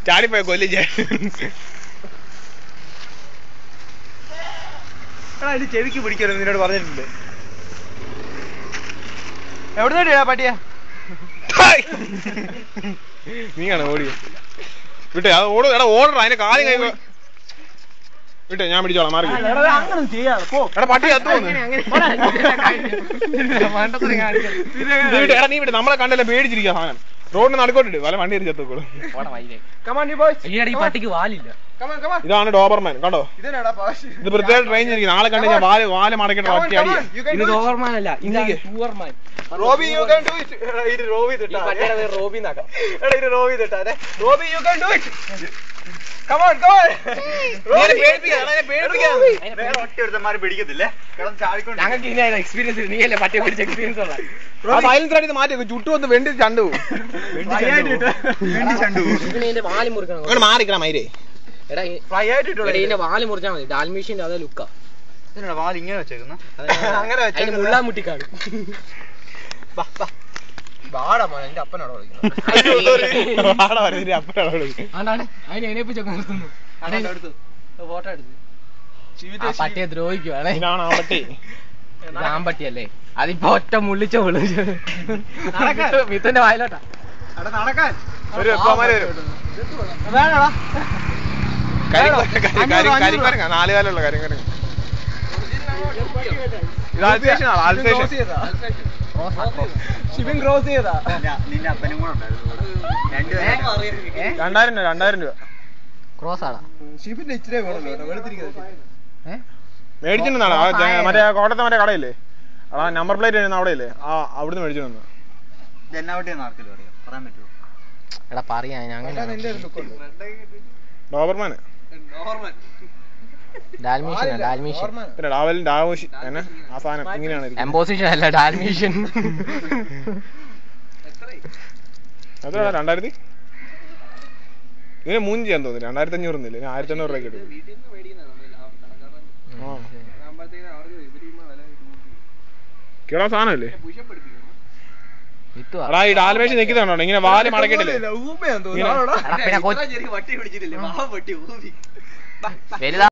ചാടിപ്പോയ കൊല്ലിച്ചേ ചെവിക്ക് പിടിക്കരുത് നിന്നോട് പറഞ്ഞിട്ടുണ്ട്. എവിടെ പട്ടിയ നീയാണ് ഓടിയ വിട്ടേ അത് ഓടും. എടാ ഓടണ അതിന്റെ കാര്യം കൈ വിട്ടേ ഞാൻ പിടിച്ചോളാം. മാറി എടാ പട്ടി എടാ നീ വിട്ട് നമ്മളെ കണ്ടല്ലേ പേടിച്ചിരിക്കുക സാധനം. റോഡിന് നടുക്കോട്ടിട്ട് വല്ല വണ്ടി ചത്തോളൂ. പട്ടിക്ക് വാലില്ല. ഇതാണ് ഡോബർമാൻ കണ്ടോ. ഇത് പ്രത്യേകം ട്രെയിൻ ചെയ്തിരിക്കും. നാളെ കണ്ടു ഞാൻ വാല് മടക്കിട്ട് ഒറ്റ അടി. ഇത് ഡോബർമാൻ അല്ല, സൂവർമാൻ. Robbie you can do it. ഇത് റോബി തൊട്ടാ. റോബി എന്നാക്കാം. എടാ ഇത് റോബി തൊട്ടാ. Robbie you can do it. Come on come on. Robbie പേടിപ്പിക്കാൻ. വേറെ ഒറ്റ ഒരുത്തന്മാരെ പിടിക്കത്തില്ലേ. കിടന്ന് ചാടിക്കൊണ്ട്. ഞങ്ങൾക്ക് ഇനി എക്സ്പീരിയൻസ് നീ അല്ലേ പട്ടിയെ പിടിച്ച എക്സ്പീരിയൻസ് ഉള്ള. ആ സൈലൻസ് ആയിട്ട് മാറ്റി ചുട്ടു വന്ന് വെണ്ടി ചണ്ടു. വെണ്ടി ചണ്ടു. ഇതിന്റെ വാല് മുറിക്കണം. അങ്ങോട്ട് മാറിക്കണം മൈരേ. എടാ ഫ്രൈ ആയിട്ട് ഇതിന്റെ വാല് മുറിച്ചാൽ മതി. ഡാൽമീഷ്യന്റെ അതേ ലുക്കാ. ഇതിനാ വാല് ഇങ്ങനെ വെച്ചേക്കുന്ന. അങ്ങനെ വെച്ചാൽ മുള്ളാമുട്ടിക്കാട്. വാടാ മോനെ എന്റെ അപ്പനോട് ഫോട്ടോ എടുത്തു. പട്ടിയെ ദ്രോഹിക്കുവാണേ. ഇതാണ് ആ പട്ടി. ആമ്പട്ടിയല്ലേ അതിപ്പോ ഒറ്റ മുള്ളിച്ച മിത്തന്റെ വായിലോട്ടാ നടക്കാൻ. നാലുകാലുള്ള കരിങ്കരങ്ങ. ഇത് ആൽസേഷൻ. ഷിപ്പിംഗ് ക്രോസ് ചെയ്താ. നിന്റെ അപ്പനും കൂടെ ഉണ്ടായിരുന്നു. 2000 രൂപ ക്രോസ് ആടാ. ഷിപ്പിന്റെ ഇച്ചിരി മേടിച്ചിട്ടുണ്ടാണ്. മറ്റേ കോട്ടത്തെ മറ്റേ കടയില്ലേ അതാ നമ്പർ പ്ലേറ്റ് അവിടെ ഇല്ലേ അവിടുന്ന് മേടിച്ചു തന്നു. എടാ പറയാ ഡോബർമാന് ഡാൽമീഷ്യൻ ആ സാധനം ഇങ്ങനെയാണ്. എംബോസിഷൻ അല്ല ഡാൽമീഷ്യൻ. എത്ര 2000 ഇതിന് 3 ചെയ്യാൻ തോന്നുന്നു. 2500 ഒന്നുമില്ല. 1800 രൂപയ്ക്ക് എടുക്കും. കേടാ സാധനല്ലേ. എടാ ഈ ഡാൽമേഷൻ നിൽക്കുന്നുണ്ടോ ഇങ്ങനെ വാല് മടക്കിട്ടില്ലേ. വലുതാ